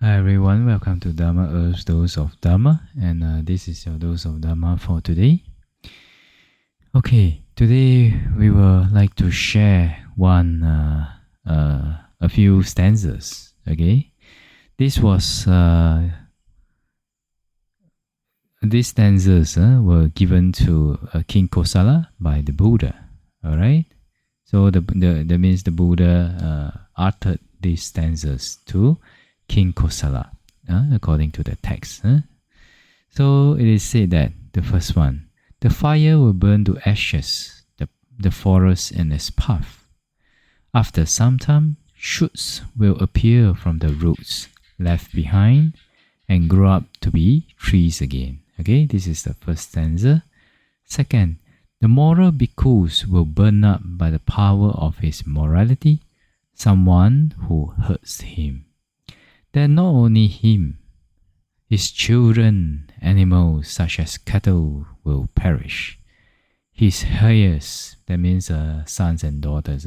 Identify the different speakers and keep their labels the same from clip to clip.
Speaker 1: Hi everyone, welcome to Dharma Earth's Dose of Dharma, and this is your dose of Dharma for today. Okay, today we would like to share a few stanzas. Okay, this was these stanzas were given to King Kosala by the Buddha. All right, so that means the Buddha uttered these stanzas to King Kosala, according to the text. So it is said that the first one, the fire will burn to ashes the forest and its path. After some time, shoots will appear from the roots left behind and grow up to be trees again. Okay, this is the first stanza. Second, the moral bhikkhus will burn up by the power of his morality, someone who hurts him. Then not only him, his children, animals such as cattle will perish. His heirs, that means sons and daughters,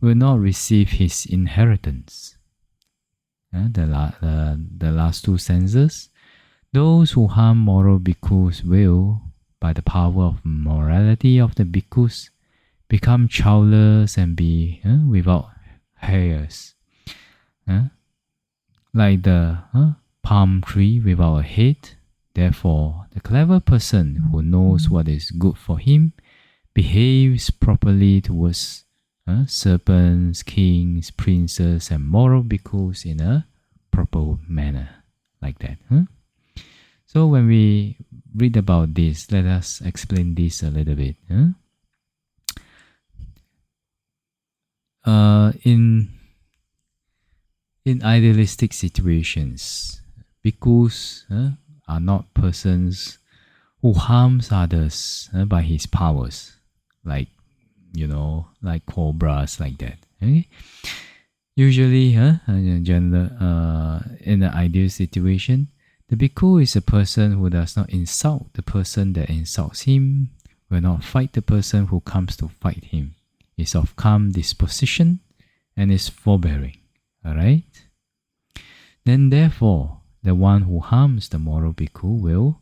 Speaker 1: will not receive his inheritance. The last two stanzas. Those who harm moral bhikkhus will, by the power of morality of the bhikkhus, become childless and be without heirs. Like the palm tree without a head. Therefore, the clever person who knows what is good for him behaves properly towards serpents, kings, princes, and moral bhikkhus in a proper manner. Like that. So when we read about this, let us explain this a little bit. In idealistic situations, bhikkhus are not persons who harms others by his powers, like cobras, like that. Okay? Usually, in an ideal situation, the bhikkhu is a person who does not insult the person that insults him, will not fight the person who comes to fight him, is of calm disposition, and is forbearing. Alright? Then therefore, the one who harms the moral bhikkhu will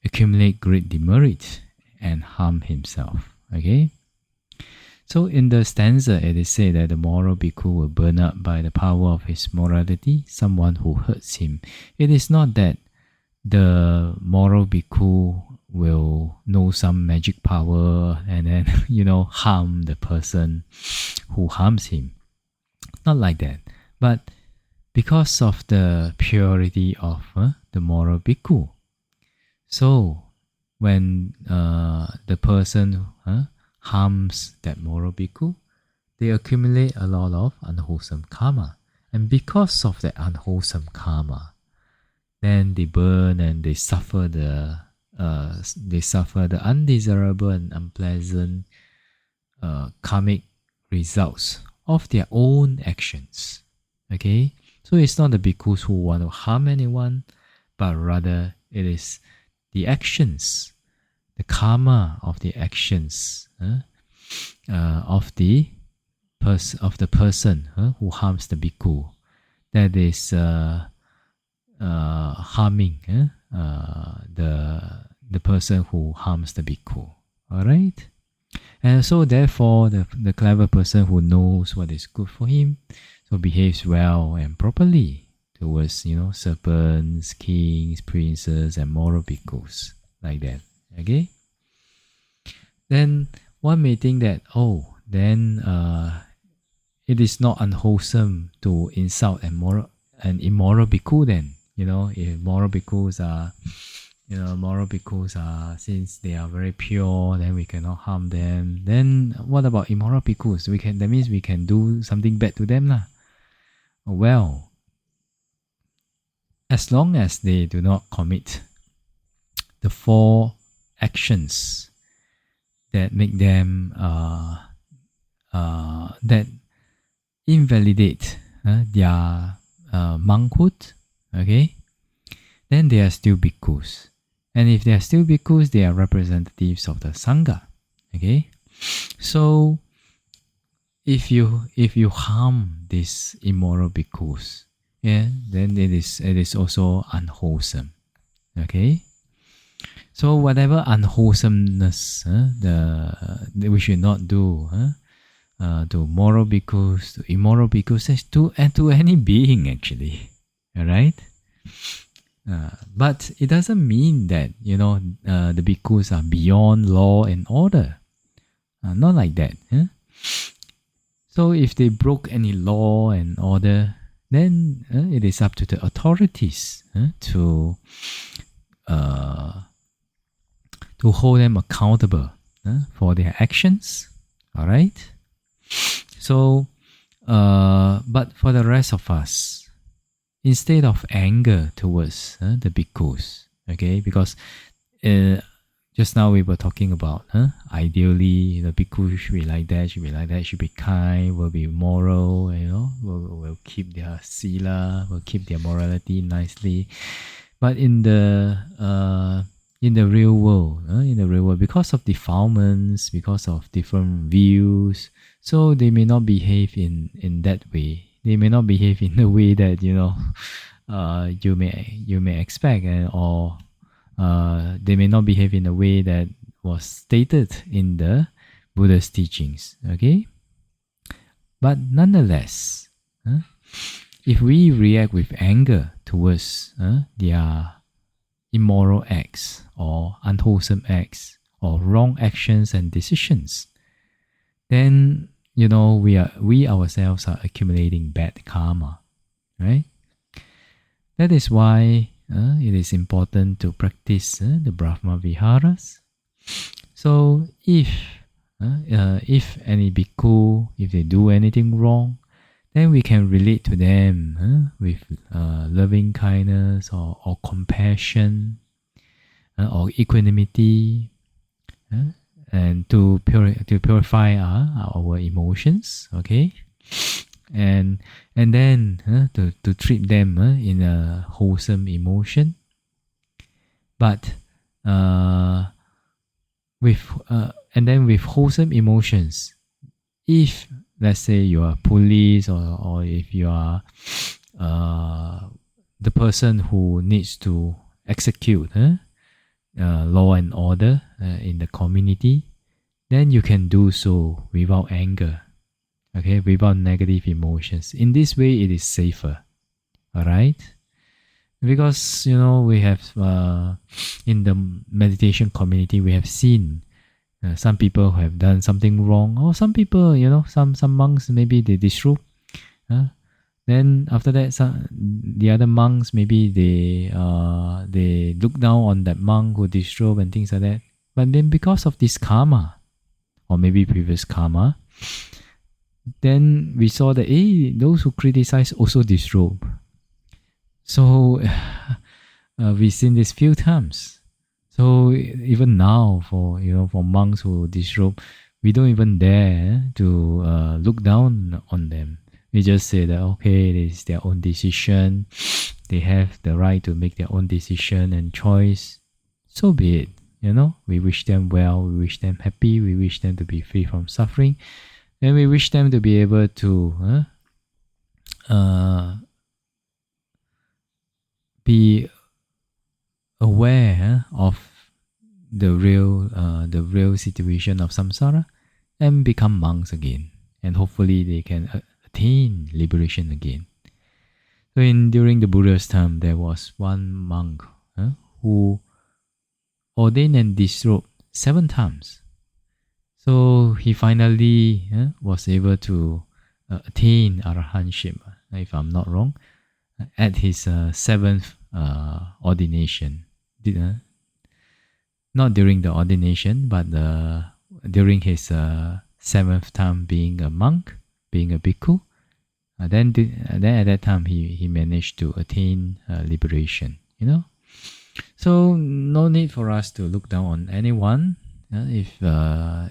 Speaker 1: accumulate great demerit and harm himself. Okay? So in the stanza, it is said that the moral bhikkhu will burn up by the power of his morality, someone who hurts him. It is not that the moral bhikkhu will know some magic power and then, harm the person who harms him. Not like that. But because of the purity of the moral bhikkhu. So when the person harms that moral bhikkhu, they accumulate a lot of unwholesome karma. And because of that unwholesome karma, then they burn and they suffer the undesirable and unpleasant karmic results of their own actions. Okay? So it's not the bhikkhus who want to harm anyone, but rather it is the actions, the karma of the actions of the person who harms the bhikkhu, that is harming the person who harms the bhikkhu. All right. And so therefore, the clever person who knows what is good for him, so behaves well and properly towards serpents, kings, princes, and moral bhikkhus, like that. Okay. Then one may think that it is not unwholesome to insult an immoral bhikkhu. Then if moral bhikkhus are, since they are very pure, then we cannot harm them. Then what about immoral bhikkhus? That means we can do something bad to them, lah. Well, as long as they do not commit the 4 actions that make them that invalidate their monkhood, okay, then they are still bhikkhus. And if they are still bhikkhus, they are representatives of the sangha. Okay, so if you harm these immoral bhikkhus, then it is also unwholesome. Okay, so whatever unwholesomeness we should not do to moral bhikkhus, to immoral bhikkhus, and to any being actually. All right. But it doesn't mean that the bhikkhus are beyond law and order. Not like that. So if they broke any law and order, then it is up to the authorities to hold them accountable for their actions. All right. So, but for the rest of us, instead of anger towards the bhikkhus, okay, because just now we were talking about ideally the bhikkhu should be like that, should be kind, will be moral, will keep their sila, will keep their morality nicely. But in the real world, because of defilements, because of different views, so they may not behave in that way. They may not behave in the way that you may expect, or they may not behave in a way that was stated in the Buddha's teachings. Okay, but nonetheless, if we react with anger towards their immoral acts or unwholesome acts or wrong actions and decisions, then we ourselves are accumulating bad karma, right? That is why it is important to practice the Brahma Viharas. So if any bhikkhu, if they do anything wrong, then we can relate to them with loving kindness or compassion or equanimity, and to purify our emotions, okay, and then to treat them in a wholesome emotion, but with wholesome emotions. If let's say you are police, or if you are the person who needs to execute law and order in the community, then you can do so without anger, okay, without negative emotions. In this way, it is safer. All right, because we have in the meditation community, we have seen some people who have done something wrong, or some people, some monks, maybe they disrobe. Then after that, the other monks, maybe they look down on that monk who disrobe and things like that. But then because of this karma, or maybe previous karma, then we saw that those who criticize also disrobe. So we've seen this few times. So even now, for monks who disrobe, we don't even dare to look down on them. We just say that okay, it is their own decision. They have the right to make their own decision and choice. So be it. We wish them well. We wish them happy. We wish them to be free from suffering, and we wish them to be able to be aware of the real situation of samsara and become monks again, and hopefully they can attain liberation again. So during the Buddha's time, there was one monk who ordained and disrobed 7 times. So he finally was able to attain arahantship, if I'm not wrong, at his 7th ordination. Not during the ordination, but during his 7th time being a monk, being a bhikkhu. Then at that time he managed to attain liberation. So no need for us to look down on anyone. If the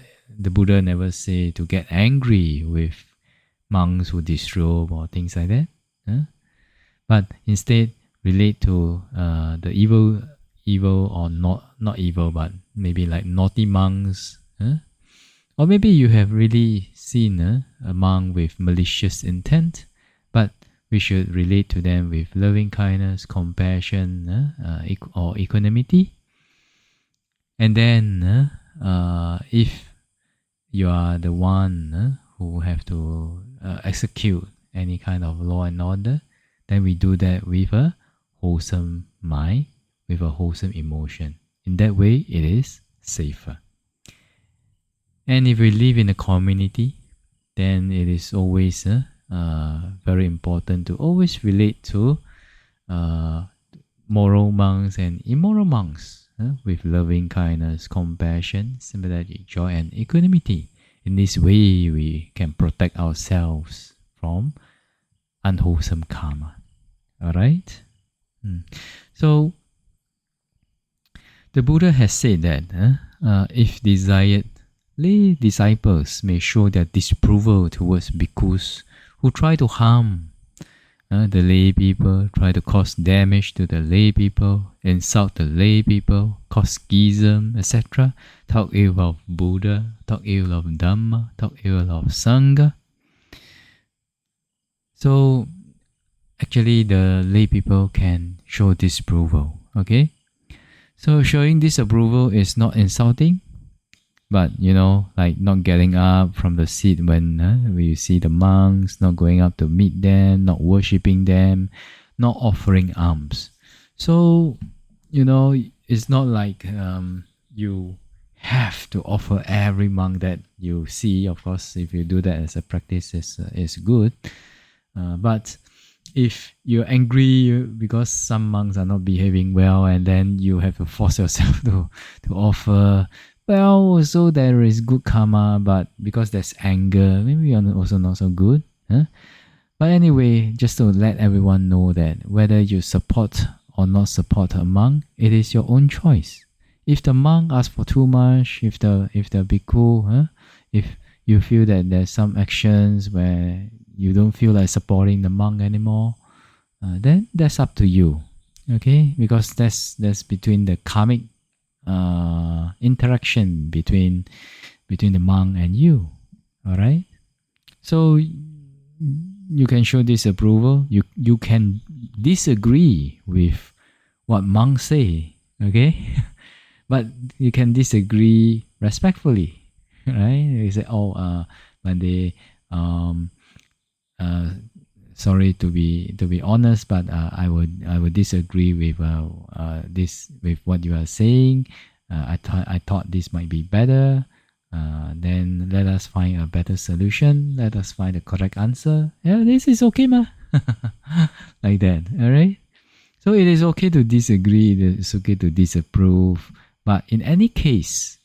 Speaker 1: Buddha never say to get angry with monks who disrobe or things like that, but instead relate to the evil or not evil, but maybe like naughty monks, or maybe you have really seen a monk with malicious intent, but We should relate to them with loving kindness, compassion, or equanimity. And then, if you are the one who have to execute any kind of law and order, then we do that with a wholesome mind, with a wholesome emotion. In that way, it is safer. And if we live in a community, then it is always very important to always relate to moral monks and immoral monks with loving kindness, compassion, sympathetic joy, and equanimity. In this way, we can protect ourselves from unwholesome karma. Alright? So, the Buddha has said that if desired, lay disciples may show their disapproval towards bhikkhus who try to harm the lay people, try to cause damage to the lay people, insult the lay people, cause schism, etc. Talk ill of Buddha, talk ill of Dhamma, talk ill of Sangha. So, actually, the lay people can show disapproval. Okay? So, showing disapproval is not insulting, but like not getting up from the seat when we see the monks, not going up to meet them, not worshipping them, not offering alms. So, it's not like you have to offer every monk that you see. Of course, if you do that as a practice, is good. But if you're angry because some monks are not behaving well, and then you have to force yourself to offer, well, so there is good karma, but because there's anger, maybe you're also not so good. But anyway, just to let everyone know that whether you support or not support a monk, it is your own choice. If the monk asks for too much, if the bhikkhu, if you feel that there's some actions where you don't feel like supporting the monk anymore, then that's up to you. Okay, because that's between the karmic interaction between the monk and you. All right. So you can show disapproval. You can disagree with what monks say. Okay, but you can disagree respectfully. Right? You say, when they sorry to be honest, but I would disagree with with what you are saying. I thought this might be better. Then let us find a better solution. Let us find the correct answer. Yeah, this is okay, ma. Like that. All right. So it is okay to disagree. It is okay to disapprove. But in any case,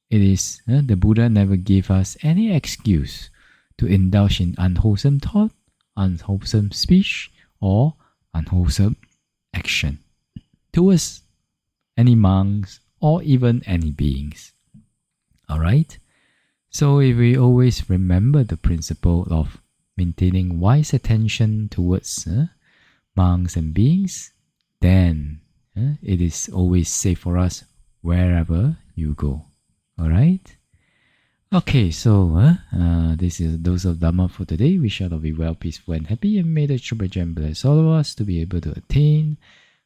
Speaker 1: it is the Buddha never gave us any excuse to indulge in unwholesome thought, unwholesome speech, or unwholesome action towards any monks or even any beings. Alright? So if we always remember the principle of maintaining wise attention towards monks and beings, then it is always safe for us wherever you go. Alright? Okay, so this is Dose of Dhamma for today. We shall all be well, peaceful, and happy, and may the Triple Gem bless all of us to be able to attain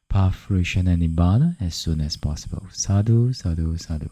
Speaker 1: path, fruition, and nibbana as soon as possible. Sadhu, sadhu, sadhu.